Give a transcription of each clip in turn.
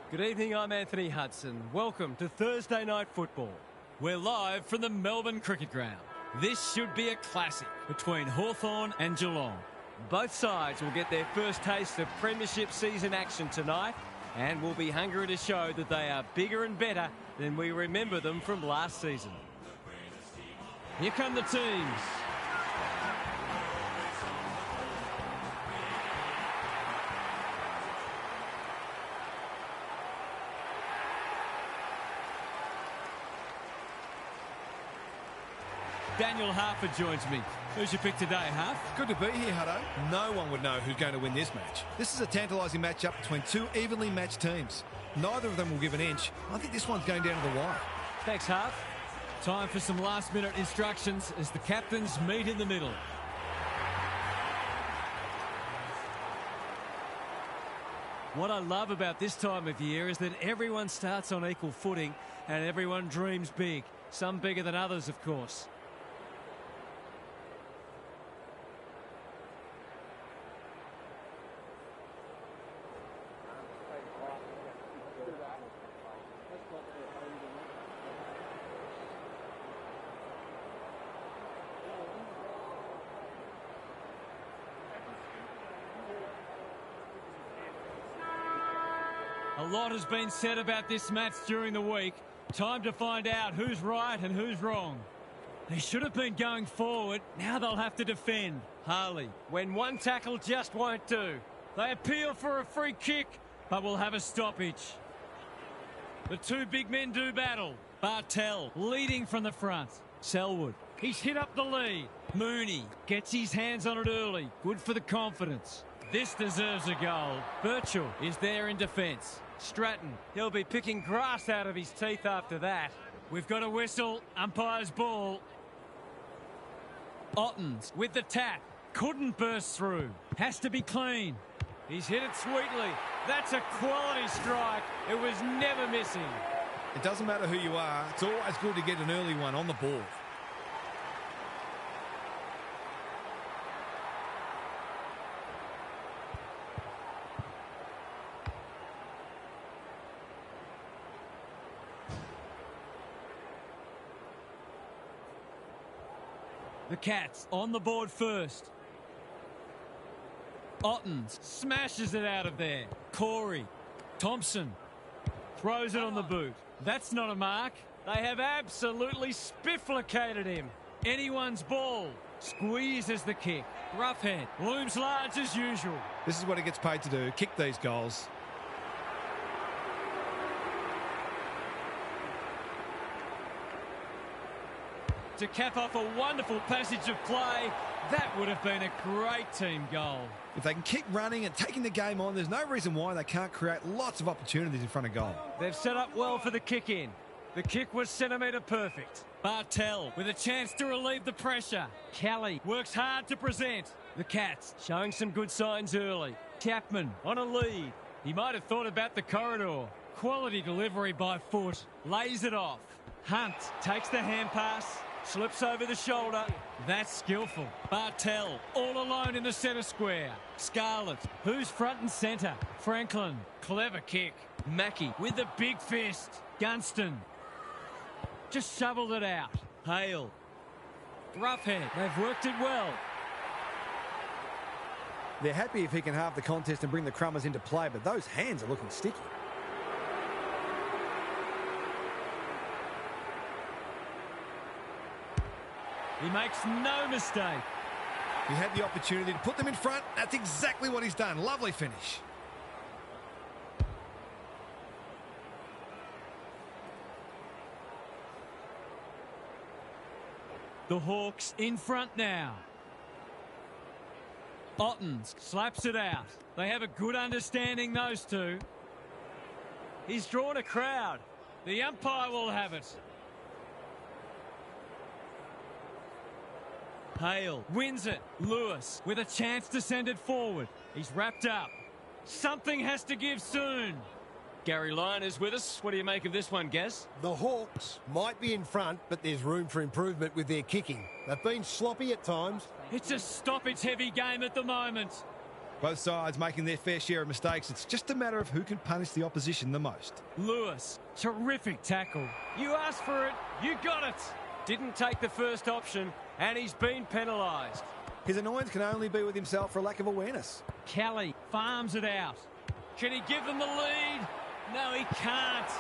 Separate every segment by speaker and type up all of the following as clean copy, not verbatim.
Speaker 1: Good evening, I'm Anthony Hudson. Welcome to Thursday Night Football.
Speaker 2: We're live from the Melbourne Cricket Ground. This should be a classic between Hawthorn and Geelong.
Speaker 1: Both sides will get their first taste of premiership season action tonight and will be hungry to show that they are bigger and better than we remember them from last season.
Speaker 2: Here come the teams. Daniel Harford joins me. Who's your pick today, Harf?
Speaker 3: Good to be here, Hutto. No one would know who's going to win this match. This is a tantalising matchup between two evenly matched teams. Neither of them will give an inch. I think this one's going down to the wire.
Speaker 1: Thanks, Harf.
Speaker 2: Time for some last-minute instructions as the captains meet in the middle.
Speaker 1: What I love about this time of year is that everyone starts on equal footing and everyone dreams big. Some bigger than others, of course.
Speaker 2: A lot has been said about this match during the week. Time to find out who's right and who's wrong. They should have been going forward. Now they'll have to defend.
Speaker 1: Harley, when one tackle just won't do.
Speaker 2: They appeal for a free kick, but will have a stoppage. The two big men do battle. Bartel leading from the front. Selwood, he's hit up the lead. Mooney gets his hands on it early. Good for the confidence. This deserves a goal.
Speaker 1: Birchall is there in defence. Stratton, he'll be picking grass out of his teeth after that.
Speaker 2: We've got a whistle. Umpire's ball. Ottens with the tap. Couldn't burst through. Has to be clean.
Speaker 1: He's hit it sweetly. That's a quality strike. It was never missing.
Speaker 3: It doesn't matter who you are. It's always good to get an early one on the board.
Speaker 2: The Cats on the board first. Ottens smashes it out of there. Corey. Thompson throws it on the boot. That's not a mark.
Speaker 1: They have absolutely spifflicated him.
Speaker 2: Anyone's ball. Squeezes the kick. Roughhead looms large as usual.
Speaker 3: This is what he gets paid to do. Kick these goals.
Speaker 2: To cap off a wonderful passage of play, that would have been a great team goal.
Speaker 3: If they can keep running and taking the game on, there's no reason why they can't create lots of opportunities in front of goal.
Speaker 1: They've set up well for the kick in. The kick was centimetre perfect.
Speaker 2: Bartel with a chance to relieve the pressure. Kelly works hard to present. The Cats
Speaker 1: showing some good signs early.
Speaker 2: Chapman on a lead. He might have thought about the corridor. Quality delivery by foot. Lays it off. Hunt takes the hand pass. Slips over the shoulder. That's skillful. Bartel all alone in the centre square. Scarlett, who's front and centre? Franklin, clever kick. Mackie with the big fist. Gunston just shoveled it out. Hale. Roughhead, they've worked it well.
Speaker 4: They're happy if he can halve the contest and bring the Crummers into play, but those hands are looking sticky.
Speaker 2: He makes no mistake.
Speaker 3: He had the opportunity to put them in front. That's exactly what he's done. Lovely finish.
Speaker 2: The Hawks in front now. Ottens slaps it out. They have a good understanding, those two.
Speaker 1: He's drawn a crowd.
Speaker 2: The umpire will have it. Hale wins it. Lewis with a chance to send it forward. He's wrapped up. Something has to give soon.
Speaker 1: Gary Lyon is with us. What do you make of this one, Gaz?
Speaker 5: The Hawks might be in front, but there's room for improvement with their kicking. They've been sloppy at times.
Speaker 2: It's a stoppage-heavy game at the moment.
Speaker 3: Both sides making their fair share of mistakes. It's just a matter of who can punish the opposition the most.
Speaker 2: Lewis, terrific tackle.
Speaker 1: You asked for it, you got it. Didn't take the first option, and he's been penalised.
Speaker 4: His annoyance can only be with himself for a lack of awareness.
Speaker 2: Kelly farms it out. Can he give them the lead? No, he can't.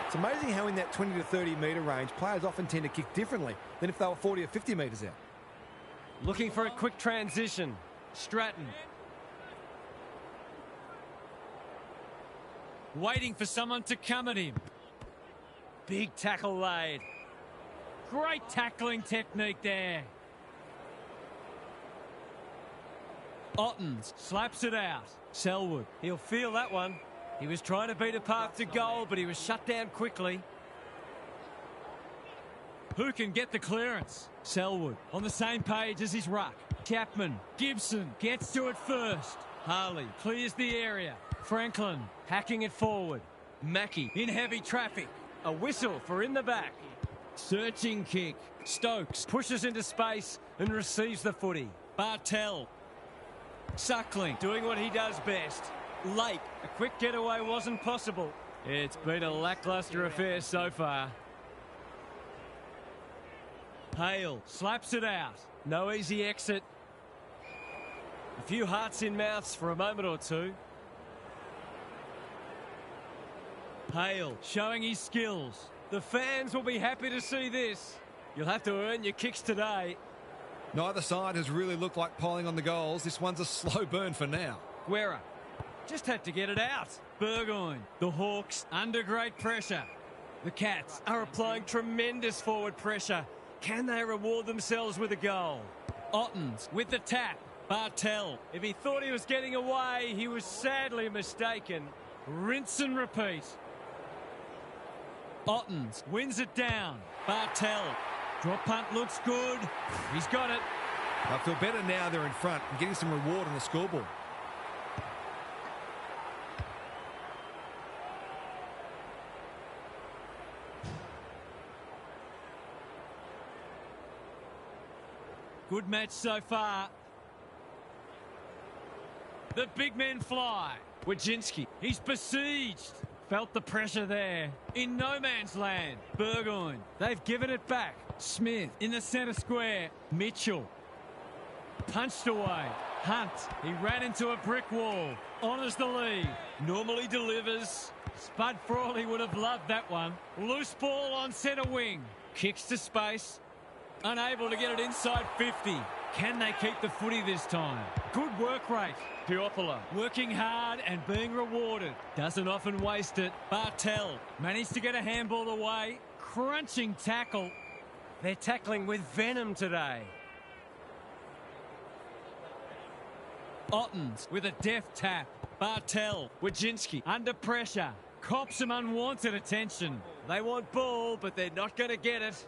Speaker 4: It's amazing how in that 20 to 30 metre range, players often tend to kick differently than if they were 40 or 50 metres out.
Speaker 1: Looking for a quick transition.
Speaker 2: Stratton. Waiting for someone to come at him.
Speaker 1: Big tackle laid.
Speaker 2: Great tackling technique there. Ottens slaps it out. Selwood.
Speaker 1: He'll feel that one. He was trying to beat a path to goal, but he was shut down quickly.
Speaker 2: Who can get the clearance? Selwood on the same page as his ruck. Chapman. Gibson gets to it first. Harley clears the area. Franklin hacking it forward. Mackie in heavy traffic.
Speaker 1: A whistle for in the back.
Speaker 2: Searching kick. Stokes
Speaker 1: Pushes into space and receives the footy.
Speaker 2: Bartell. Suckling.
Speaker 1: Doing what he does best. Late. A quick getaway wasn't possible. It's been a lacklustre affair so far.
Speaker 2: Hale slaps it out.
Speaker 1: No easy exit. A few hearts in mouths for a moment or two.
Speaker 2: Hale showing his skills.
Speaker 1: The fans will be happy to see this. You'll have to earn your kicks today.
Speaker 3: Neither side has really looked like piling on the goals. This one's a slow burn for now.
Speaker 1: Guerra just had to get it out.
Speaker 2: Burgoyne. The Hawks under great pressure.
Speaker 1: The Cats are applying tremendous forward pressure. Can they reward themselves with a goal?
Speaker 2: Ottens with the tap. Bartell.
Speaker 1: If he thought he was getting away, he was sadly mistaken.
Speaker 2: Rinse and repeat. Ottens wins it down. Bartell. Drop punt looks good. He's got it.
Speaker 3: I feel better now they're in front and getting some reward on the scoreboard.
Speaker 2: Good match so far. The big men fly.
Speaker 1: Wojcinski.
Speaker 2: He's besieged. Felt the pressure there. In no man's land. Burgoyne.
Speaker 1: They've given it back.
Speaker 2: Smith in the centre square. Mitchell. Punched away. Hunt. He ran into a brick wall. Honours the lead. Normally delivers. Spud Frawley would have loved that one. Loose ball on centre wing. Kicks to space. Unable to get it inside 50. Can they keep the footy this time? Good work rate.
Speaker 1: Puopolo.
Speaker 2: Working hard and being rewarded. Doesn't often waste it. Bartell managed to get a handball away. Crunching tackle.
Speaker 1: They're tackling with venom today.
Speaker 2: Ottens with a deft tap. Bartell.
Speaker 1: Wojcinski.
Speaker 2: Under pressure. Cops some unwanted attention.
Speaker 1: They want ball, but they're not going to get it.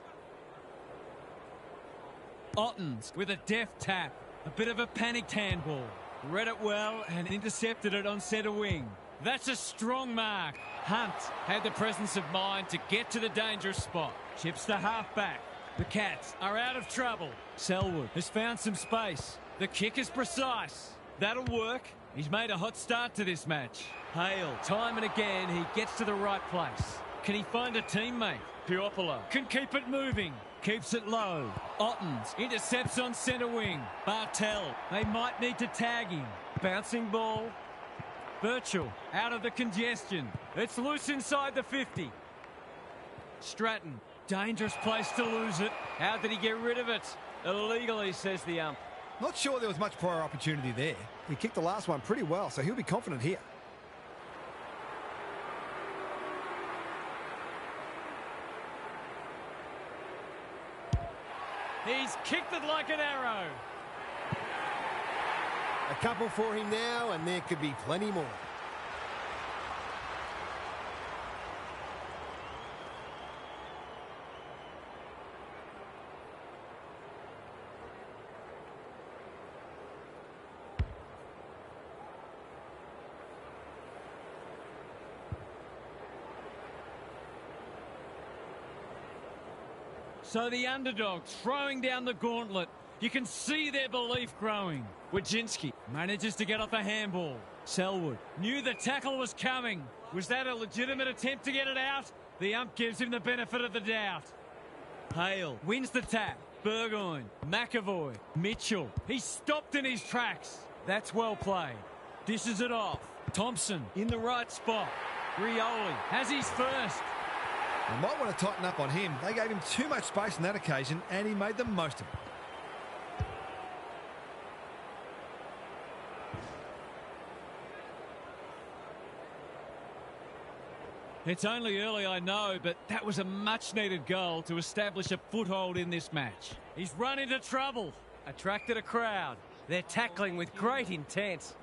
Speaker 2: Ottens with a deft tap. A bit of a panicked handball. Read it well and intercepted it on centre wing. That's a strong mark. Hunt had the presence of mind to get to the dangerous spot. Chips the halfback. The Cats are out of trouble. Selwood has found some space. The kick is precise. That'll work. He's made a hot start to this match. Hale, time and again, he gets to the right place. Can he find a teammate?
Speaker 1: Puopolo.
Speaker 2: Can keep it moving. Keeps it low. Ottens intercepts on centre wing. Bartell. They might need to tag him.
Speaker 1: Bouncing ball.
Speaker 2: Birchall out of the congestion.
Speaker 1: It's loose inside the 50.
Speaker 2: Stratton. Dangerous place to lose it.
Speaker 1: How did he get rid of it? Illegally, says the ump.
Speaker 3: Not sure there was much prior opportunity there.
Speaker 4: He kicked the last one pretty well, so he'll be confident here.
Speaker 2: He's kicked it like an arrow.
Speaker 5: A couple for him now, and there could be plenty more.
Speaker 2: So the underdog throwing down the gauntlet. You can see their belief growing. Wojcinski manages to get off a handball. Selwood knew the tackle was coming. Was that a legitimate attempt to get it out? The ump gives him the benefit of the doubt. Hale wins the tap. Burgoyne, McAvoy, Mitchell. He's stopped in his tracks. That's well played. Dishes it off. Thompson in the right spot. Rioli has his first.
Speaker 3: They might want to tighten up on him. They gave him too much space on that occasion, and he made the most of it.
Speaker 2: It's only early, I know, but that was a much-needed goal to establish a foothold in this match. He's run into trouble.
Speaker 1: Attracted a crowd. They're tackling with great intent.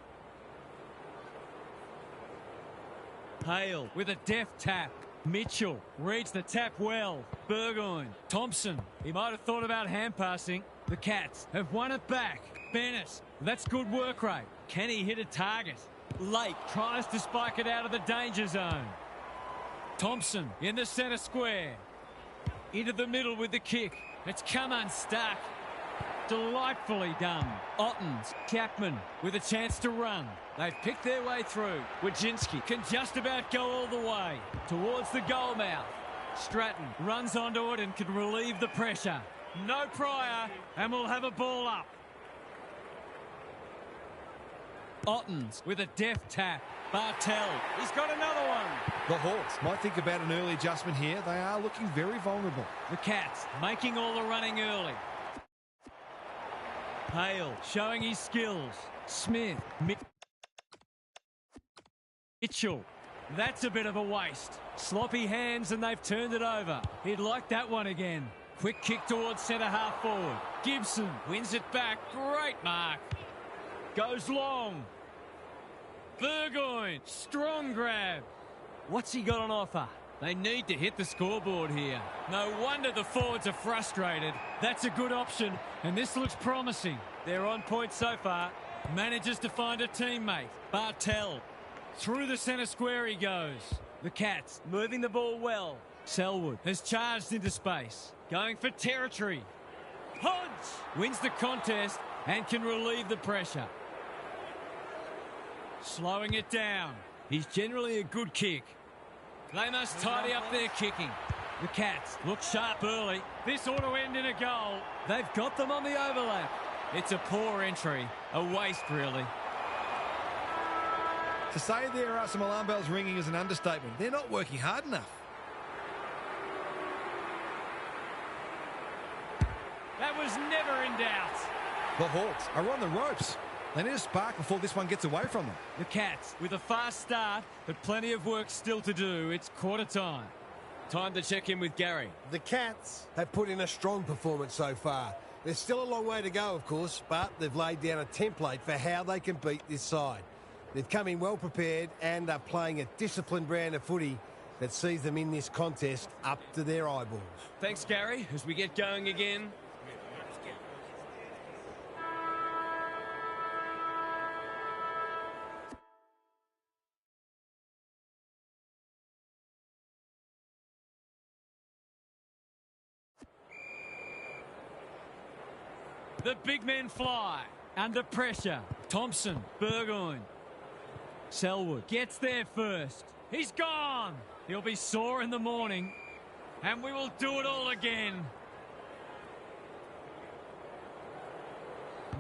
Speaker 2: Hale with a deft tap. Mitchell reads the tap well. Burgoyne, Thompson. He might have thought about hand passing. The Cats have won it back. Bennett, that's good work rate. Can he hit a target? Lake tries to spike it out of the danger zone. Thompson in the centre square. Into the middle with the kick. It's come unstuck. Delightfully done. Ottens, Chapman with a chance to run. They've picked their way through. Wojcinski can just about go all the way towards the goal mouth. Stratton runs onto it and can relieve the pressure. No prior, and we'll have a ball up. Ottens with a deft tap. Bartel, he's got another one.
Speaker 3: The Hawks might think about an early adjustment here. They are looking very vulnerable.
Speaker 2: The Cats making all the running early. Hale showing his skills. Smith. Mitchell. That's a bit of a waste. Sloppy hands and they've turned it over. He'd like that one again. Quick kick towards centre half forward. Gibson wins it back. Great mark. Goes long. Burgoyne. Strong grab.
Speaker 1: What's he got on offer?
Speaker 2: They need to hit the scoreboard here. No wonder the forwards are frustrated. That's a good option, and this looks promising.
Speaker 1: They're on point so far.
Speaker 2: Manages to find a teammate. Bartel. Through the centre square he goes. The Cats
Speaker 1: Moving the ball well.
Speaker 2: Selwood has charged into space. Going for territory. Hodge wins the contest and can relieve the pressure. Slowing it down. He's generally a good kick. They must tidy up their kicking. The Cats look sharp early. This ought to end in a goal. They've got them on the overlap. It's a poor entry. A waste, really.
Speaker 3: To say there are some alarm bells ringing is an understatement. They're not working hard enough.
Speaker 2: That was never in doubt.
Speaker 3: The Hawks are on the ropes. They need a spark before this one gets away from them.
Speaker 2: The Cats with a fast start, but plenty of work still to do. It's quarter time.
Speaker 1: Time to check in with Gary.
Speaker 5: The Cats have put in a strong performance so far. There's still a long way to go, of course, but they've laid down a template for how they can beat this side. They've come in well prepared and are playing a disciplined brand of footy that sees them in this contest up to their eyeballs.
Speaker 1: Thanks, Gary. As we get going again.
Speaker 2: The big men fly. Under pressure. Thompson. Burgoyne. Selwood gets there first. He's gone. He'll be sore in the morning. And we will do it all again.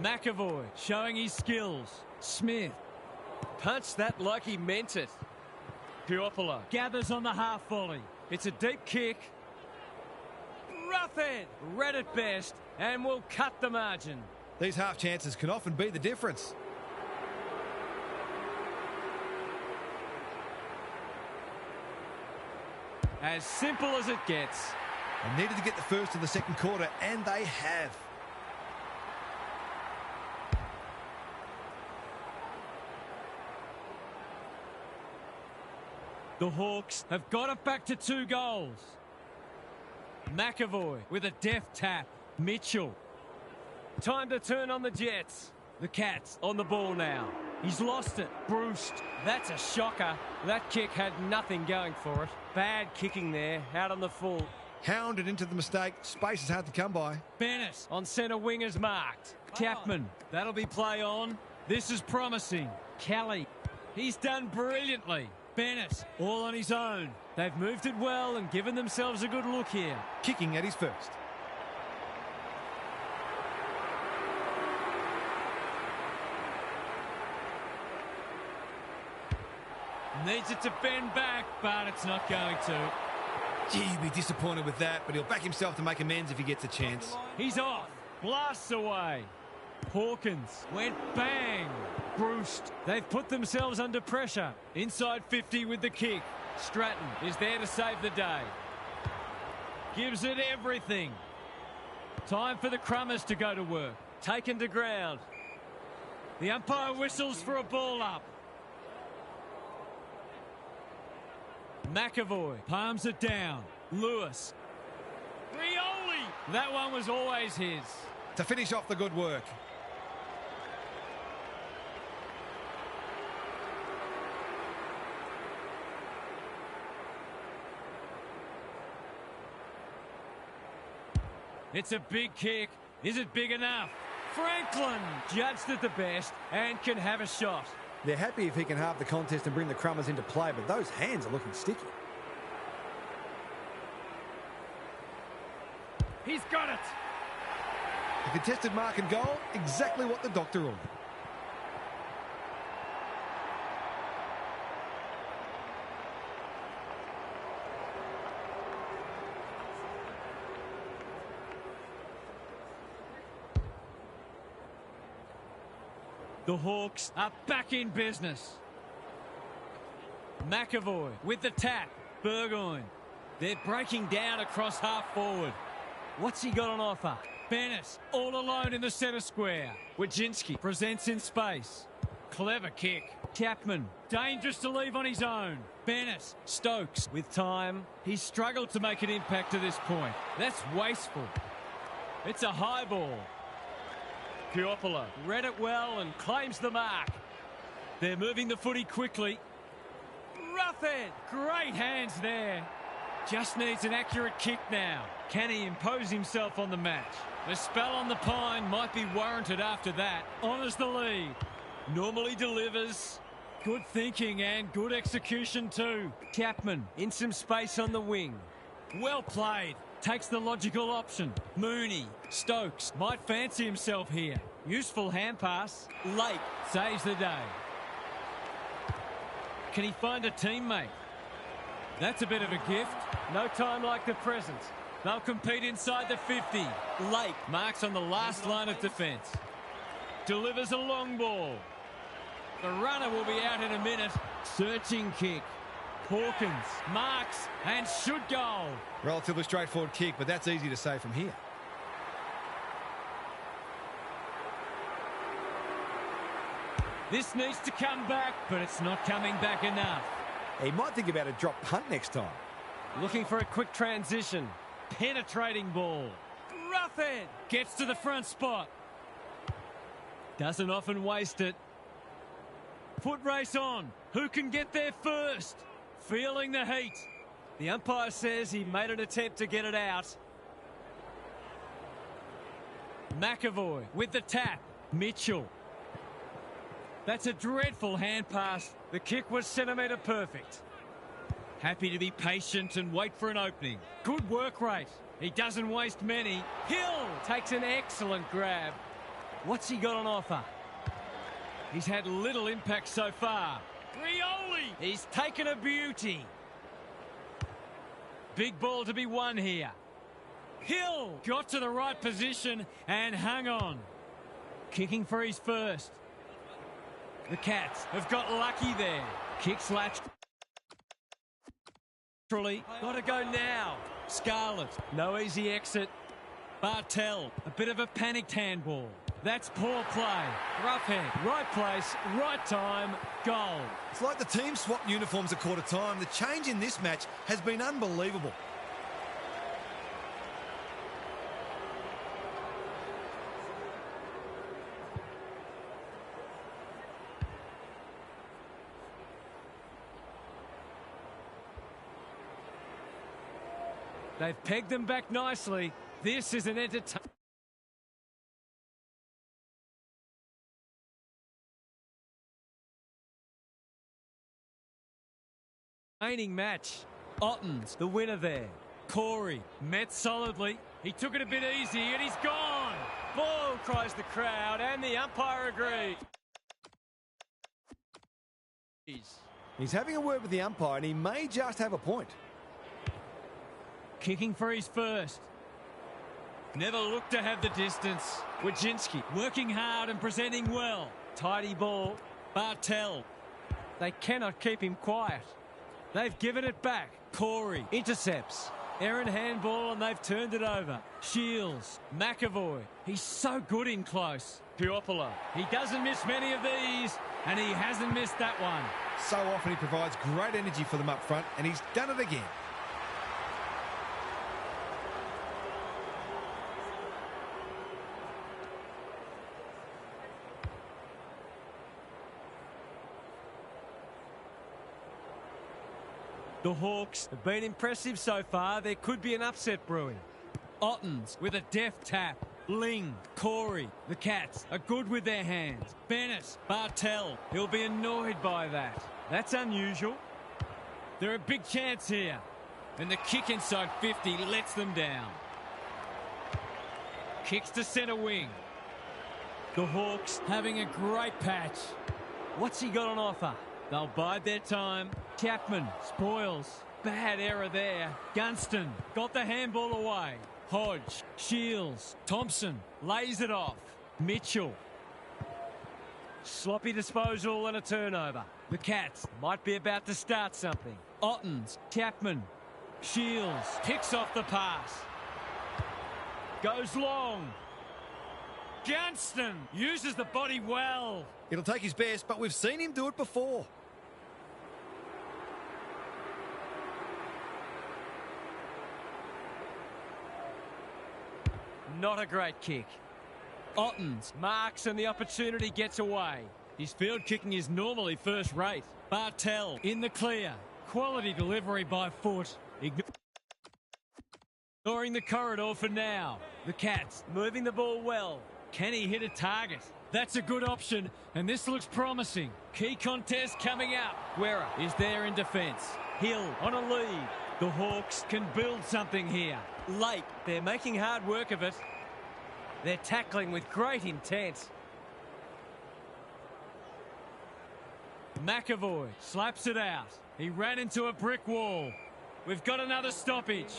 Speaker 2: McAvoy showing his skills. Smith.
Speaker 1: Punched that like he meant it.
Speaker 2: Puopolo gathers on the half volley.
Speaker 1: It's a deep kick. Roughhead. Read it best. And will cut the margin.
Speaker 3: These half chances can often be the difference.
Speaker 1: As simple as it gets.
Speaker 3: They needed to get the first of the second quarter, and they have.
Speaker 2: The Hawks have got it back to 2 goals. McAvoy with a deft tap. Mitchell.
Speaker 1: Time to turn on the Jets.
Speaker 2: The Cats on the ball now. He's lost it. Bruce.
Speaker 1: That's a shocker. That kick had nothing going for it. Bad kicking there, out on the full.
Speaker 3: Hounded into the mistake. Space is hard to come by.
Speaker 2: Bennett on centre wing is marked. Chapman, that'll be play on. This is promising. Kelly, he's done brilliantly. Bennett, all on his own. They've moved it well and given themselves a good look here.
Speaker 3: Kicking at his first.
Speaker 2: Needs it to bend back, but it's not going to.
Speaker 3: Gee, he'd be disappointed with that, but he'll back himself to make amends if he gets a chance.
Speaker 2: He's off. Blasts away. Hawkins went bang. Brust. They've put themselves under pressure. Inside 50 with the kick. Stratton is there to save the day. Gives it everything. Time for the Crummers to go to work.
Speaker 1: Taken to ground.
Speaker 2: The umpire whistles for a ball up. McAvoy palms it down. Lewis. Rioli. That one was always his.
Speaker 3: To finish off the good work.
Speaker 2: It's a big kick. Is it big enough? Franklin judged at the best and can have a shot.
Speaker 4: They're happy if he can halve the contest and bring the Crummers into play, but those hands are looking sticky.
Speaker 2: He's got it.
Speaker 3: A contested mark and goal, exactly what the doctor ordered.
Speaker 2: The Hawks are back in business. McAvoy with the tap. Burgoyne. They're breaking down across half forward.
Speaker 1: What's he got on offer?
Speaker 2: Bennett all alone in the centre square. Wojcinski presents in space. Clever kick. Chapman dangerous to leave on his own. Bennett. Stokes with time. He's struggled to make an impact to this point. That's wasteful. It's a high ball. Puopolo read it well and claims the mark. They're moving the footy quickly. Roughhead. Great hands there. Just needs an accurate kick now. Can he impose himself on the match? The spell on the pine might be warranted after that. Honours the lead. Normally delivers. Good thinking and good execution too. Chapman in some space on the wing. Well played. Takes the logical option. Mooney. Stokes might fancy himself here. Useful hand pass. Lake saves the day. Can he find a teammate? That's a bit of a gift. No time like the present. They'll compete inside the 50. Lake marks on the last line of defence. Delivers a long ball. The runner will be out in a minute. Searching kick. Hawkins marks and should goal.
Speaker 3: Relatively straightforward kick, but that's easy to say from here.
Speaker 2: This needs to come back, but it's not coming back enough.
Speaker 4: He might think about a drop punt next time.
Speaker 1: Looking for a quick transition.
Speaker 2: Penetrating ball. Roughhead gets to the front spot. Doesn't often waste it. Foot race on. Who can get there first? Feeling the heat.
Speaker 1: The umpire says he made an attempt to get it out.
Speaker 2: McAvoy with the tap. Mitchell. That's a dreadful hand pass. The kick was centimetre perfect. Happy to be patient and wait for an opening. Good work rate. He doesn't waste many. Hill takes an excellent grab.
Speaker 1: What's he got on offer?
Speaker 2: He's had little impact so far. Rioli! He's taken a beauty. Big ball to be won here. Hill got to the right position and hung on. Kicking for his first. The Cats have got lucky there. Kicks latched. Got to go now. Scarlett, no easy exit. Bartel, a bit of a panicked handball. That's poor play. Roughhead, right place, right time, goal.
Speaker 3: It's like the team swapped uniforms a quarter time. The change in this match has been unbelievable.
Speaker 2: They've pegged them back nicely. This is an entertaining match. Otten's the winner there. Corey met solidly. He took it a bit easy and he's gone. Ball, cries the crowd, and the umpire agreed.
Speaker 4: He's having a word with the umpire and he may just have a point.
Speaker 2: Kicking for his first. Never looked to have the distance. Wojcinski working hard and presenting well. Tidy ball. Bartel. They cannot keep him quiet. They've given it back. Corey intercepts. Errant handball and they've turned it over. Shields. McAvoy. He's so good in close. Puopolo. He doesn't miss many of these and he hasn't missed that one.
Speaker 3: So often he provides great energy for them up front, and he's done it again.
Speaker 2: The Hawks have been impressive so far. There could be an upset brewing. Ottens with a deft tap. Ling, Corey, the Cats are good with their hands. Bennett, Bartel, he'll be annoyed by that. That's unusual. They're a big chance here. And the kick inside 50 lets them down. Kicks to centre wing. The Hawks having a great patch. What's he got on offer? They'll bide their time. Chapman spoils. Bad error there. Gunston got the handball away. Hodge, Shields, Thompson lays it off. Mitchell. Sloppy disposal and a turnover. The Cats might be about to start something. Ottens, Chapman, Shields picks off the pass. Goes long. Gunston uses the body well.
Speaker 3: It'll take his best, but we've seen him do it before.
Speaker 2: Not a great kick. Ottens marks and the opportunity gets away. His field kicking is normally first rate. Bartel in the clear. Quality delivery by foot. Ignoring the corridor for now. The Cats moving the ball well. Can he hit a target? That's a good option, and this looks promising. Key contest coming up. Guerra is there in defence. Hill on a lead. The Hawks can build something here. Late, they're making hard work of it. They're tackling with great intent. McAvoy slaps it out. He ran into a brick wall. We've got another stoppage.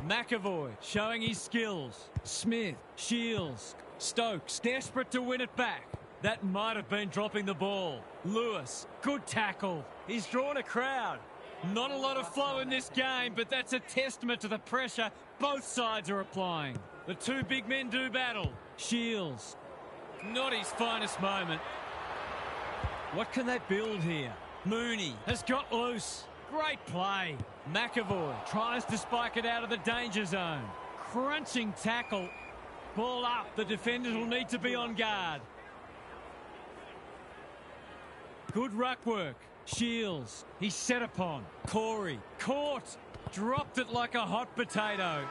Speaker 2: McAvoy showing his skills. Smith, Shields, Stokes desperate to win it back. That might have been dropping the ball. Lewis, good tackle. He's drawn a crowd. Not a lot of flow in this game, but that's a testament to the pressure both sides are applying. The two big men do battle. Shields, not his finest moment. What can they build here? Mooney has got loose. Great play. McAvoy tries to spike it out of the danger zone. Crunching tackle. Ball up. The defenders will need to be on guard. Good ruck work. Shields. He's set upon. Corey. Caught. Dropped it like a hot potato.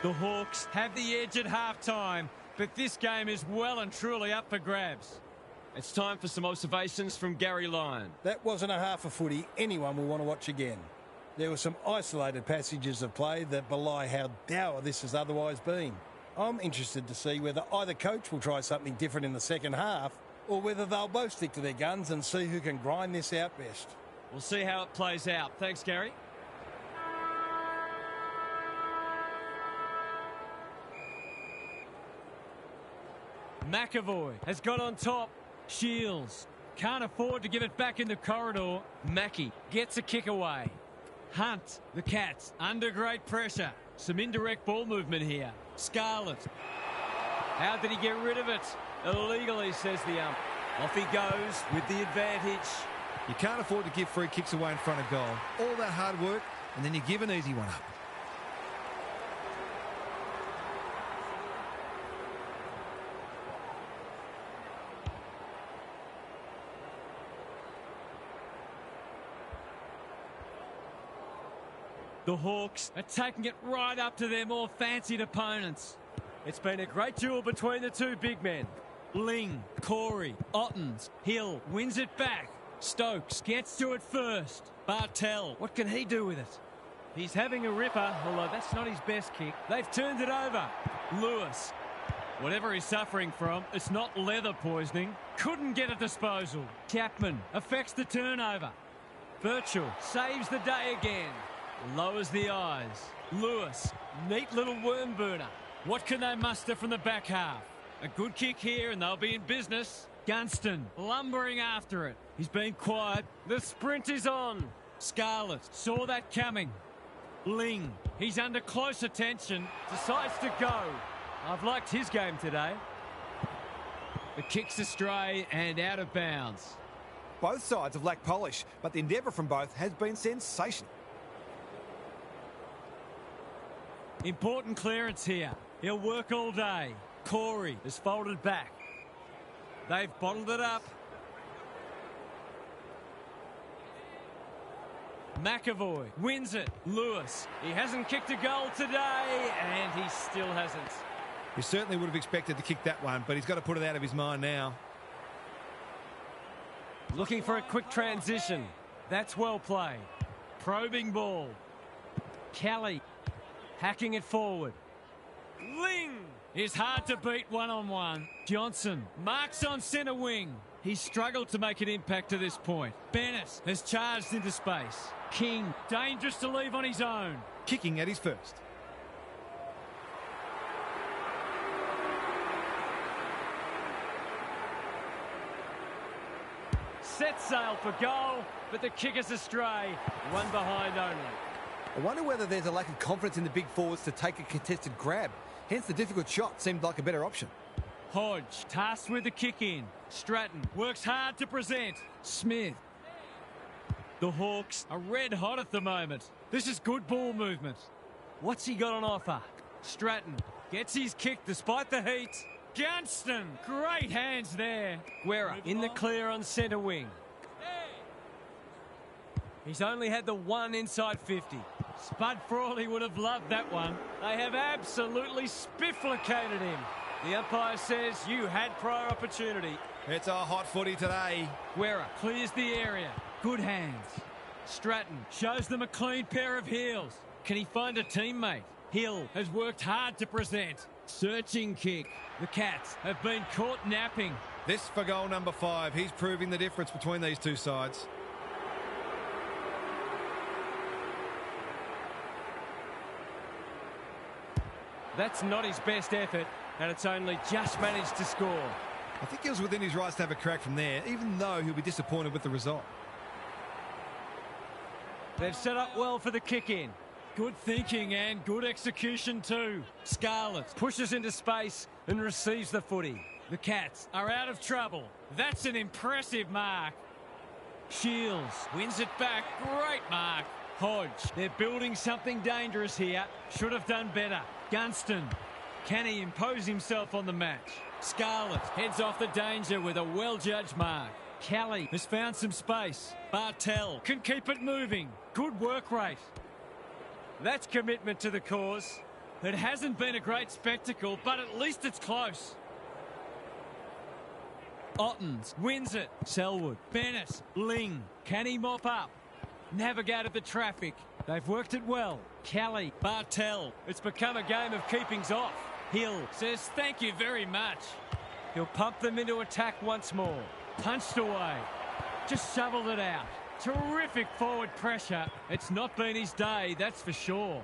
Speaker 2: The Hawks have the edge at half-time, but this game is well and truly up for grabs. It's time for some observations from Gary Lyon.
Speaker 5: That wasn't a half a footy anyone will want to watch again. There were some isolated passages of play that belie how dour this has otherwise been. I'm interested to see whether either coach will try something different in the second half or whether they'll both stick to their guns and see who can grind this out best.
Speaker 2: We'll see how it plays out. Thanks, Gary. McAvoy has got on top. Shields can't afford to give it back in the corridor. Mackie gets a kick away. Hunt, the Cats, under great pressure. Some indirect ball movement here. Scarlett. How did he get rid of it? Illegally, says the ump. Off he goes with the advantage.
Speaker 3: You can't afford to give free kicks away in front of goal. All that hard work, and then you give an easy one up.
Speaker 2: The Hawks are taking it right up to their more fancied opponents.
Speaker 1: It's been a great duel between the two big men.
Speaker 2: Ling, Corey, Ottens, Hill wins it back. Stokes gets to it first. Bartel, what can he do with it?
Speaker 1: He's having a ripper, although that's not his best kick. They've turned it over.
Speaker 2: Lewis, whatever he's suffering from, it's not leather poisoning. Couldn't get a disposal. Chapman affects the turnover. Birchall saves the day again. Lowers the eyes. Lewis, neat little worm burner. What can they muster from the back half? A good kick here and they'll be in business. Gunston lumbering after it. He's been quiet.
Speaker 1: The sprint is on.
Speaker 2: Scarlett saw that coming. Ling, he's under close attention.
Speaker 1: Decides to go. I've liked his game today.
Speaker 2: The kick's astray and out of bounds.
Speaker 4: Both sides have lacked polish, but the endeavour from both has been sensational.
Speaker 2: Important clearance here. He'll work all day. Corey
Speaker 1: is folded back. They've bottled it up.
Speaker 2: McAvoy wins it. Lewis,
Speaker 1: he hasn't kicked a goal today, and he still hasn't.
Speaker 3: He certainly would have expected to kick that one, but he's got to put it out of his mind now.
Speaker 1: Looking for a quick transition. That's well played.
Speaker 2: Probing ball.
Speaker 1: Kelly hacking it forward.
Speaker 2: Ling is hard to beat one-on-one. Johnson marks on centre wing. He's struggled to make an impact to this point. Bennett has charged into space. King, dangerous to leave on his own.
Speaker 3: Kicking at his first.
Speaker 1: Set sail for goal, but the kick is astray. One behind only.
Speaker 4: I wonder whether there's a lack of confidence in the big forwards to take a contested grab. Hence the difficult shot seemed like a better option.
Speaker 2: Hodge tasked with the kick in. Stratton works hard to present. Smith. The Hawks are red hot at the moment. This is good ball movement.
Speaker 1: What's he got on offer?
Speaker 2: Stratton gets his kick despite the heat. Gunston, great hands there.
Speaker 1: Guerra in the clear on centre wing. He's only had the one inside 50.
Speaker 2: Spud Frawley would have loved that one.
Speaker 1: They have absolutely spifflicated him. The umpire says you had prior opportunity.
Speaker 3: It's a hot footy today.
Speaker 2: Guerra clears the area. Good hands. Stratton shows them a clean pair of heels. Can he find a teammate? Hill has worked hard to present. Searching kick. The Cats have been caught napping.
Speaker 3: This for goal number 5. He's proving the difference between these two sides.
Speaker 1: That's not his best effort, and it's only just managed to score.
Speaker 3: I think he was within his rights to have a crack from there, even though he'll be disappointed with the result.
Speaker 1: They've set up well for the kick-in.
Speaker 2: Good thinking and good execution too. Scarlett
Speaker 1: pushes into space and receives the footy.
Speaker 2: The Cats are out of trouble. That's an impressive mark. Shields wins it back. Great mark. Hodge, they're building something dangerous here. Should have done better. Gunston, can he impose himself on the match? Scarlett heads off the danger with a well-judged mark. Kelly has found some space. Bartel can keep it moving. Good work rate.
Speaker 1: That's commitment to the cause.
Speaker 2: It hasn't been a great spectacle, but at least it's close. Ottens wins it. Selwood, Bennett, Ling. Can he mop up? Navigated the traffic. They've worked it well. Kelly, Bartel. It's become a game of keepings off. Hill says thank you very much.
Speaker 1: He'll pump them into attack once more.
Speaker 2: Punched away. Just shoveled it out. Terrific forward pressure. It's not been his day, that's for sure.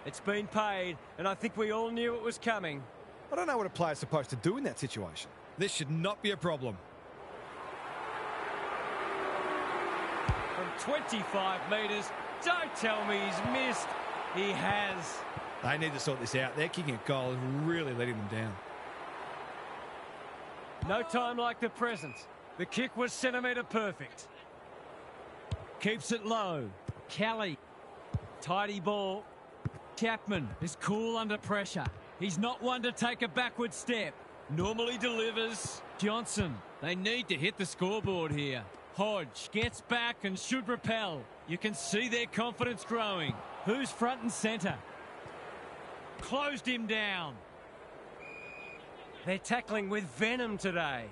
Speaker 1: It's been paid, and I think we all knew it was coming.
Speaker 4: I don't know what a player's supposed to do in that situation.
Speaker 3: This should not be a problem.
Speaker 1: From 25 metres, don't tell me he's missed. He has.
Speaker 3: They need to sort this out. Their kicking a goal is really letting them down.
Speaker 1: No time like the present. The kick was centimetre perfect.
Speaker 2: Keeps it low. Kelly. Tidy ball. Chapman is cool under pressure. He's not one to take a backward step. Normally delivers. Johnson. They need to hit the scoreboard here. Hodge gets back and should repel. You can see their confidence growing. Who's front and centre? Closed him down.
Speaker 1: They're tackling with venom today.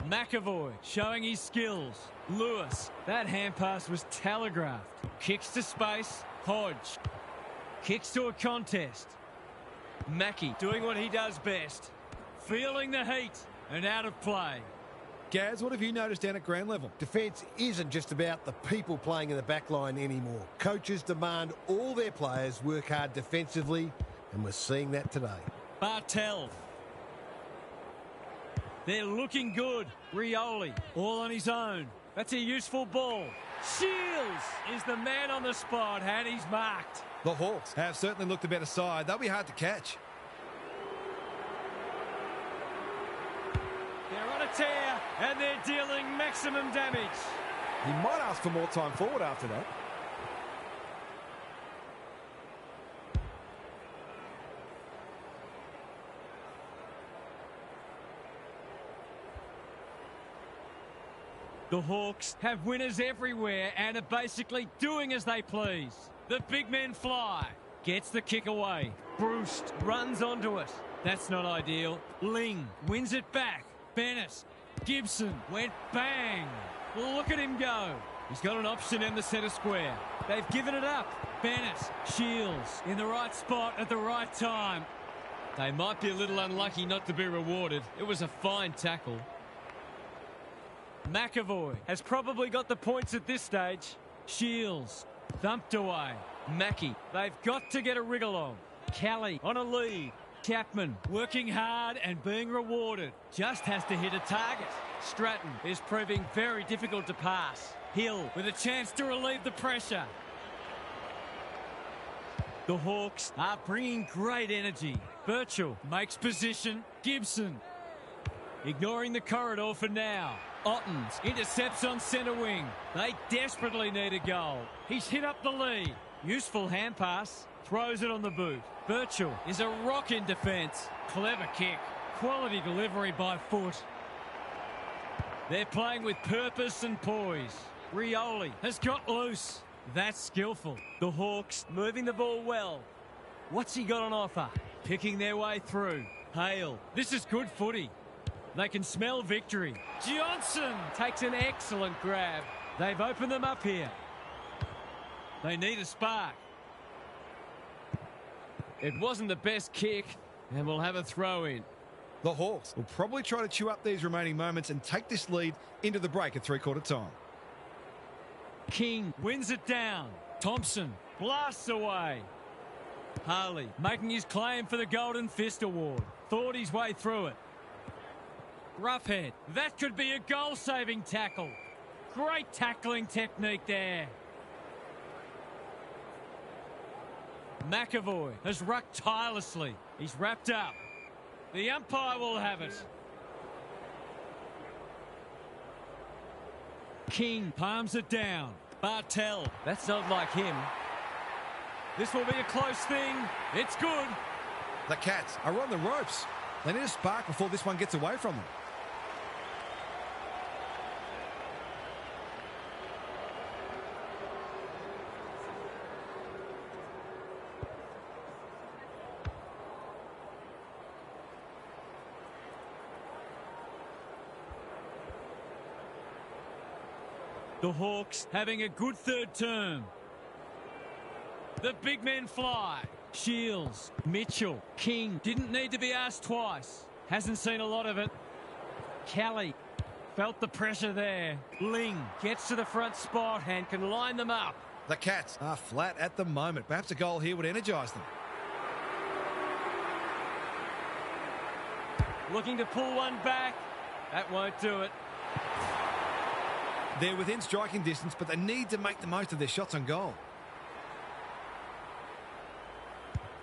Speaker 2: McAvoy showing his skills. Lewis, that hand pass was telegraphed. Kicks to space. Hodge kicks to a contest.
Speaker 1: Mackie doing what he does best.
Speaker 2: Feeling the heat and out of play.
Speaker 3: Gaz, what have you noticed down at ground level?
Speaker 5: Defence isn't just about the people playing in the back line anymore. Coaches demand all their players work hard defensively, and we're seeing that today.
Speaker 2: Bartel. They're looking good. Rioli, all on his own. That's a useful ball. Shields is the man on the spot, and he's marked.
Speaker 3: The Hawks have certainly looked a better side. They'll be hard to catch.
Speaker 2: They're on a tear, and they're dealing maximum damage.
Speaker 4: He might ask for more time forward after that.
Speaker 2: The Hawks have winners everywhere and are basically doing as they please. The big men fly. Gets the kick away. Bruce runs onto it. That's not ideal. Ling wins it back. Bennett. Gibson went bang. Look at him go. He's got an option in the centre square. They've given it up. Bennett. Shields in the right spot at the right time.
Speaker 1: They might be a little unlucky not to be rewarded. It was a fine tackle.
Speaker 2: McAvoy has probably got the points at this stage. Shields thumped away.
Speaker 1: Mackie.
Speaker 2: They've got to get a wriggle on. Kelly on a lead. Chapman working hard and being rewarded. Just has to hit a target.
Speaker 1: Stratton is proving very difficult to pass.
Speaker 2: Hill with a chance to relieve the pressure. The Hawks are bringing great energy. Birchall makes position. Gibson ignoring the corridor for now. Ottens intercepts on centre wing. They desperately need a goal. He's hit up the lead. Useful hand pass. Throws it on the boot. Birchall is a rock in defence. Clever kick. Quality delivery by foot. They're playing with purpose and poise. Rioli has got loose. That's skillful. The Hawks moving the ball well. What's he got on offer? Picking their way through. Hale. This is good footy. They can smell victory. Johnson takes an excellent grab. They've opened them up here. They need a spark.
Speaker 1: It wasn't the best kick, and we'll have a throw in.
Speaker 3: The Hawks will probably try to chew up these remaining moments and take this lead into the break at three-quarter time.
Speaker 2: King wins it down. Thompson blasts away. Harley making his claim for the Golden Fist Award. Thought his way through it. Roughhead. That could be a goal-saving tackle. Great tackling technique there. McAvoy has rucked tirelessly. He's wrapped up. The umpire will have it. King palms it down. Bartel.
Speaker 1: That's not like him.
Speaker 2: This will be a close thing. It's good.
Speaker 3: The Cats are on the ropes. They need a spark before this one gets away from them.
Speaker 2: The Hawks having a good third term. The big men fly. Shields, Mitchell, King didn't need to be asked twice. Hasn't seen a lot of it. Kelly felt the pressure there. Ling gets to the front spot and can line them up.
Speaker 3: The Cats are flat at the moment. Perhaps a goal here would energise them.
Speaker 2: Looking to pull one back. That won't do it.
Speaker 3: They're within striking distance, but they need to make the most of their shots on goal.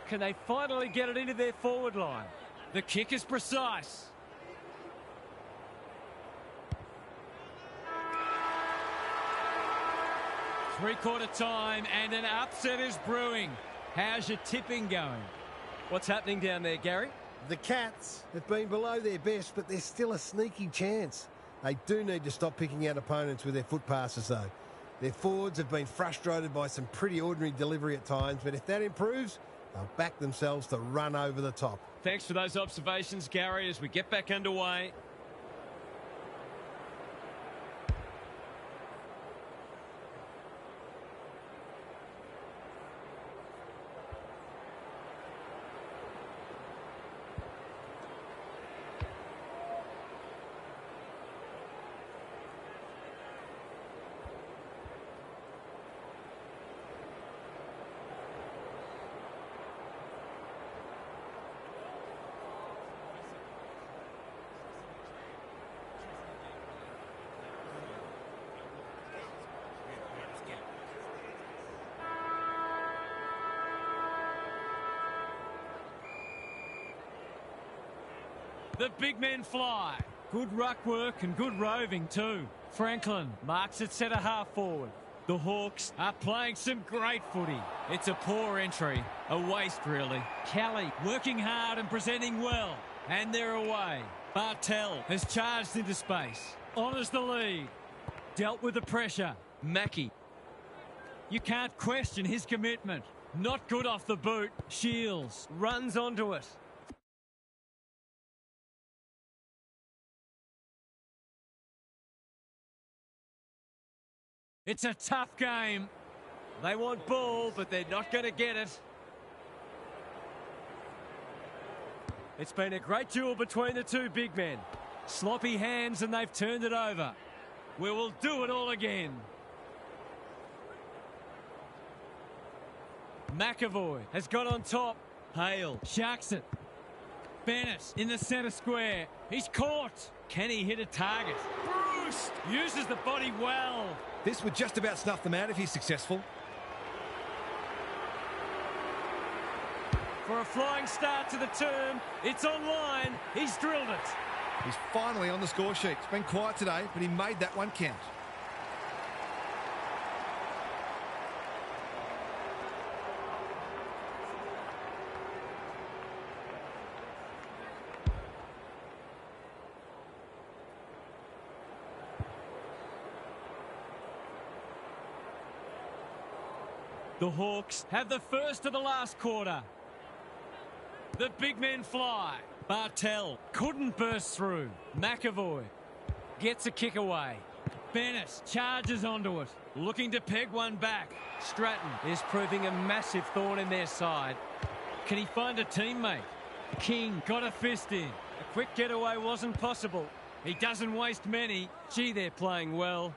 Speaker 2: Can they finally get it into their forward line? The kick is precise. Three-quarter time and an upset is brewing. How's your tipping going?
Speaker 1: What's happening down there, Gary?
Speaker 5: The Cats have been below their best, but there's still a sneaky chance. They do need to stop picking out opponents with their foot passes, though. Their forwards have been frustrated by some pretty ordinary delivery at times, but if that improves, they'll back themselves to run over the top.
Speaker 1: Thanks for those observations, Gary, as we get back underway.
Speaker 2: The big men fly. Good ruck work and good roving too. Franklin marks at centre half forward. The Hawks are playing some great footy. It's a poor entry. A waste, really. Kelly working hard and presenting well. And they're away. Bartel has charged into space. Honours the lead. Dealt with the pressure.
Speaker 1: Mackie.
Speaker 2: You can't question his commitment. Not good off the boot. Shields
Speaker 1: Runs onto it.
Speaker 2: It's a tough game.
Speaker 1: They want ball, but they're not going to get it. It's been a great duel between the two big men. Sloppy hands and they've turned it over.
Speaker 2: We will do it all again.
Speaker 1: McAvoy has got on top.
Speaker 2: Hale sharks it. Bennett in the centre square. He's caught. Can he hit a target? Bruce uses the body well.
Speaker 3: This would just about snuff them out if he's successful.
Speaker 1: For a flying start to the term, it's online. He's drilled it.
Speaker 3: He's finally on the score sheet. It's been quiet today, but he made that one count.
Speaker 2: The Hawks have the first of the last quarter. The big men fly. Bartel couldn't burst through. McAvoy gets a kick away. Bennett charges onto it, looking to peg one back.
Speaker 1: Stratton is proving a massive thorn in their side.
Speaker 2: Can he find a teammate? King got a fist in.
Speaker 1: A quick getaway wasn't possible.
Speaker 2: He doesn't waste many.
Speaker 1: Gee, they're playing well.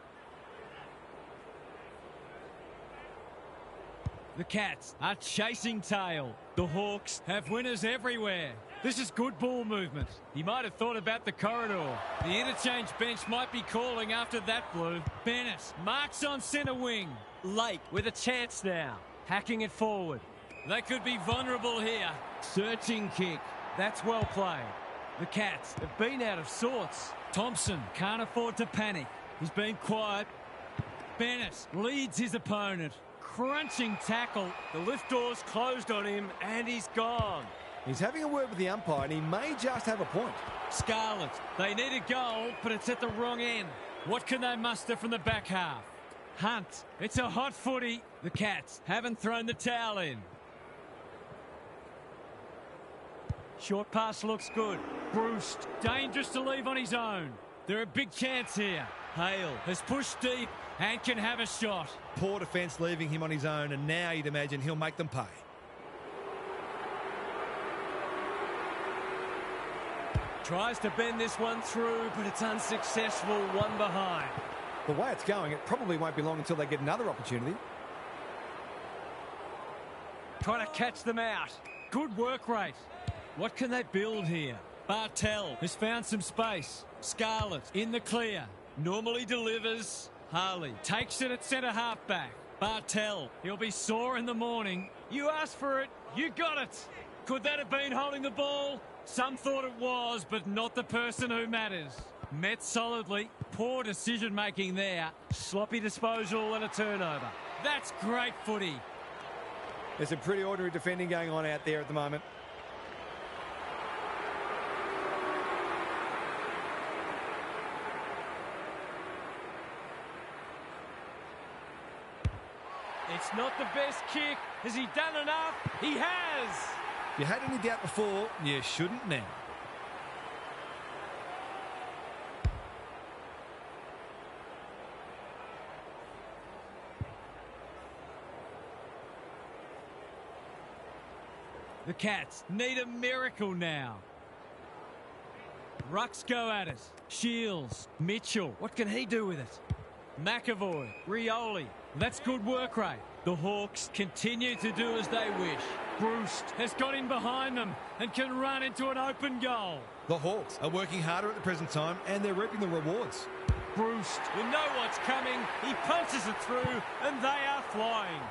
Speaker 2: The Cats are chasing tail. The Hawks have winners everywhere. This is good ball movement. He might have thought about the corridor. The interchange bench might be calling after that blue. Bennett marks on centre wing.
Speaker 1: Lake with a chance now. Hacking it forward.
Speaker 2: They could be vulnerable here. Searching kick.
Speaker 1: That's well played.
Speaker 2: The Cats
Speaker 1: have been out of sorts.
Speaker 2: Thompson can't afford to panic. He's been quiet. Bennett leads his opponent. Crunching tackle.
Speaker 1: The lift door's closed on him and he's gone.
Speaker 4: He's having a word with the umpire and he may just have a point.
Speaker 2: Scarlet, they need a goal, but it's at the wrong end. What can they muster from the back half? Hunt, it's a hot footy. The Cats haven't thrown the towel in.
Speaker 1: Short pass looks good.
Speaker 2: Bruce, dangerous to leave on his own. They're a big chance here. Hale has pushed deep and can have a shot.
Speaker 3: Poor defence leaving him on his own, and now you'd imagine he'll make them pay.
Speaker 1: Tries to bend this one through, but it's unsuccessful. One behind.
Speaker 4: The way it's going, it probably won't be long until they get another opportunity.
Speaker 1: Trying to catch them out.
Speaker 2: Good work rate. What can they build here? Bartel has found some space. Scarlet in the clear. Normally delivers. Harley takes it at centre half-back. Bartel, he'll be sore in the morning. You asked for it, you got it. Could that have been holding the ball? Some thought it was, but not the person who matters. Met solidly. Poor decision-making there.
Speaker 1: Sloppy disposal and a turnover.
Speaker 2: That's great footy.
Speaker 4: There's some pretty ordinary defending going on out there at the moment.
Speaker 2: It's not the best kick. Has he done enough? He has.
Speaker 3: If you had any doubt before, you shouldn't now.
Speaker 2: The Cats need a miracle now. Rucks go at it. Shields. Mitchell. What can he do with it? McAvoy. Rioli. That's good work rate. The Hawks continue to do as they wish. Bruce has got in behind them and can run into an open goal.
Speaker 3: The Hawks are working harder at the present time and they're reaping the rewards.
Speaker 2: Bruce will know what's coming. He punches it through and they are flying.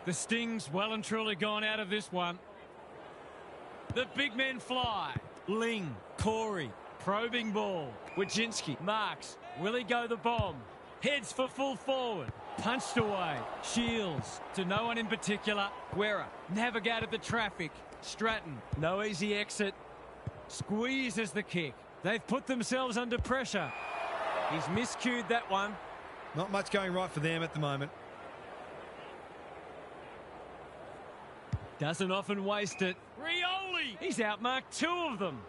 Speaker 2: The Sting's well and truly gone out of this one. The big men fly. Ling, Corey, probing ball. Wojcinski, marks. Will he go the bomb? Heads for full forward. Punched away. Shields to no one in particular. Guerra navigated the traffic. Stratton, no easy exit. Squeezes the kick. They've put themselves under pressure. He's miscued that one.
Speaker 3: Not much going right for them at the moment.
Speaker 2: Doesn't often waste it. Rioli! He's outmarked two of them.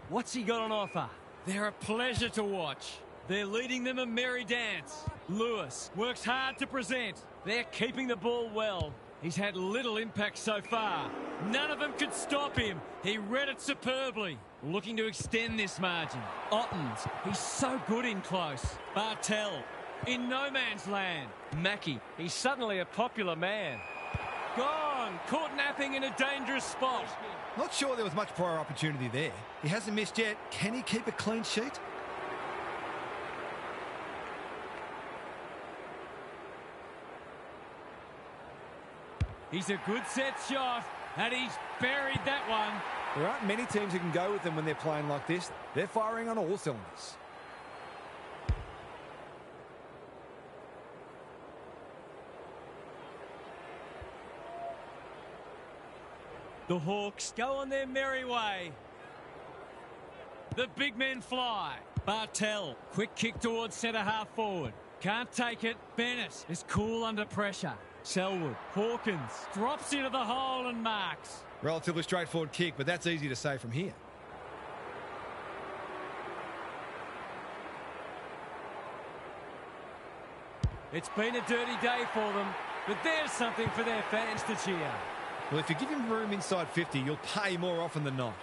Speaker 2: What's he got on offer? They're a pleasure to watch. They're leading them a merry dance. Lewis works hard to present. They're keeping the ball well. He's had little impact so far. None of them could stop him. He read it superbly. Looking to extend this margin. Ottens, he's so good in close. Bartel, in no man's land. Mackie, he's suddenly a popular man. Gone. Caught napping in a dangerous spot.
Speaker 3: Not sure there was much prior opportunity there. He hasn't missed yet. Can he keep a clean sheet?
Speaker 2: He's a good set shot, and he's buried that one.
Speaker 4: There aren't many teams who can go with them when they're playing like this. They're firing on all cylinders.
Speaker 2: The Hawks go on their merry way. The big men fly. Bartel, quick kick towards centre half forward. Can't take it. Bennett is cool under pressure. Selwood, Hawkins drops into the hole and marks.
Speaker 3: Relatively straightforward kick, but that's easy to say from here.
Speaker 2: It's been a dirty day for them, but there's something for their fans to cheer.
Speaker 3: Well, if you give him room inside 50, you'll pay more often than not.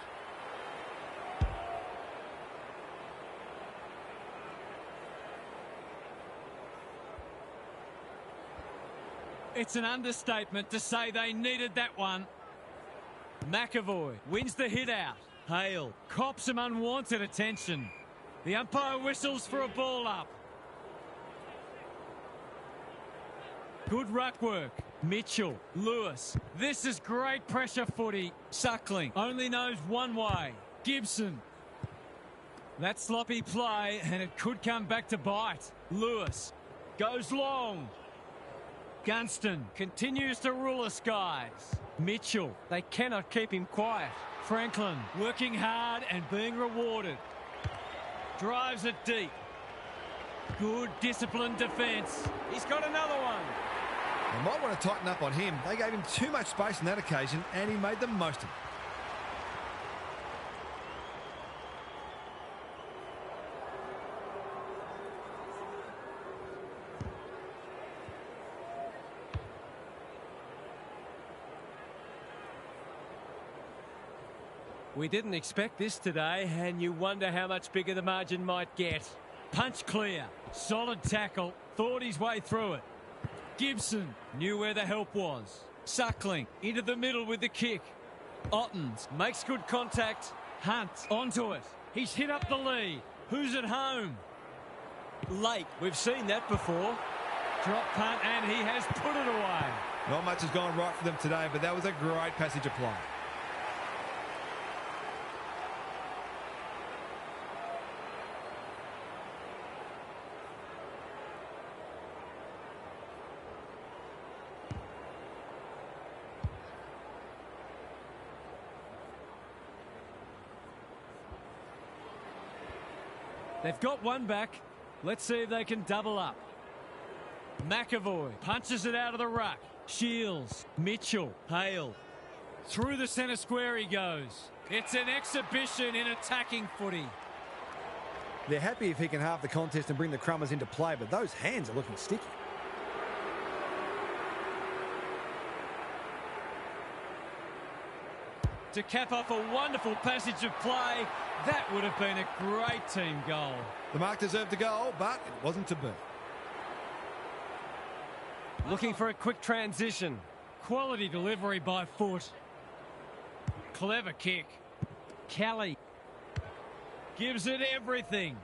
Speaker 2: It's an understatement to say they needed that one. McAvoy wins the hit out. Hale cops some unwanted attention. The umpire whistles for a ball up. Good ruck work. Mitchell, Lewis. This is great pressure footy. Suckling only knows one way. Gibson. That sloppy play, and it could come back to bite. Lewis goes long. Gunston continues to rule the skies. Mitchell, they cannot keep him quiet. Franklin working hard and being rewarded. Drives it deep. Good disciplined defence. He's got another one.
Speaker 3: They might want to tighten up on him. They gave him too much space on that occasion, and he made the most of it.
Speaker 2: We didn't expect this today, and you wonder how much bigger the margin might get. Punch clear. Solid tackle. Thought his way through it. Gibson knew where the help was. Suckling into the middle with the kick. Ottens makes good contact. Hunt onto it. He's hit up the lead. Who's at home? Lake. We've seen that before. Drop punt, and he has put it away.
Speaker 3: Not much has gone right for them today, but that was a great passage of play.
Speaker 2: They've got one back. Let's see if they can double up. McAvoy punches it out of the ruck. Shields, Mitchell, Hale. Through the centre square he goes. It's an exhibition in attacking footy.
Speaker 4: They're happy if he can halve the contest and bring the Crummers into play, but those hands are looking sticky.
Speaker 2: To cap off a wonderful passage of play, that would have been a great team goal.
Speaker 3: The mark deserved a goal, but it wasn't to be.
Speaker 1: Looking for a quick transition.
Speaker 2: Quality delivery by Foot. Clever kick. Kelly gives it everything.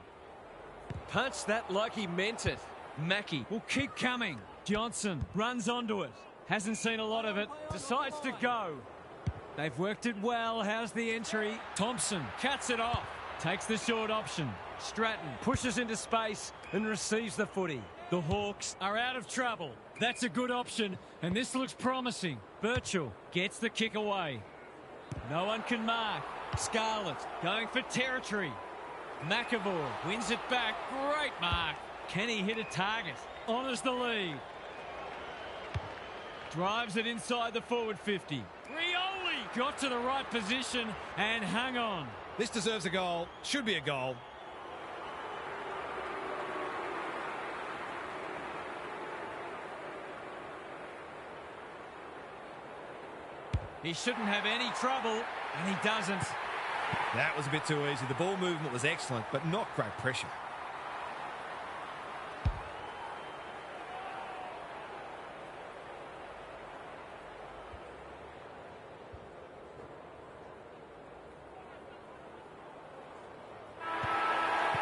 Speaker 1: Punched that like he meant it. Mackie
Speaker 2: Will keep coming. Johnson runs onto it. Hasn't seen a lot of it. Decides to go. They've worked it well. How's the entry? Thompson cuts it off. Takes the short option. Stratton
Speaker 1: pushes into space and receives the footy.
Speaker 2: The Hawks are out of trouble. That's a good option, and this looks promising. Birchall gets the kick away. No one can mark. Scarlett going for territory. McAvoy wins it back. Great mark. Can he hit a target? Honours the lead. Drives it inside the forward 50. Rioli got to the right position and hung on.
Speaker 3: This deserves a goal. Should be a goal.
Speaker 2: He shouldn't have any trouble, and he doesn't.
Speaker 3: That was a bit too easy. The ball movement was excellent, but not great pressure.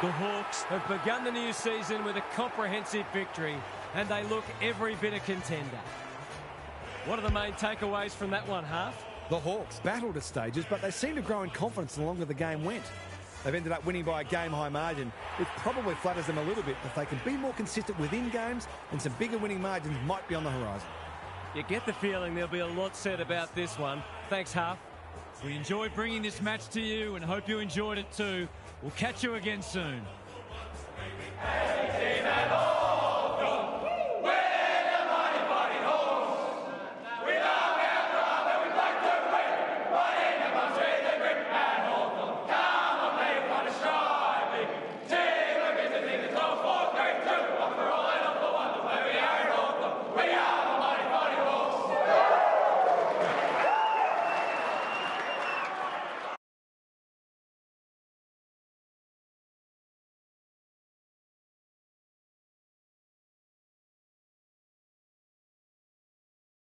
Speaker 1: The Hawks have begun the new season with a comprehensive victory, and they look every bit a contender. What are the main takeaways from that one, Half?
Speaker 4: The Hawks battled at stages, but they seem to grow in confidence the longer the game went. They've ended up winning by a game-high margin, which probably flatters them a little bit. If they can be more consistent within games, and some bigger winning margins might be on the horizon.
Speaker 1: You get the feeling there'll be a lot said about this one. Thanks, Half.
Speaker 2: We enjoyed bringing this match to you and hope you enjoyed it too. We'll catch you again soon.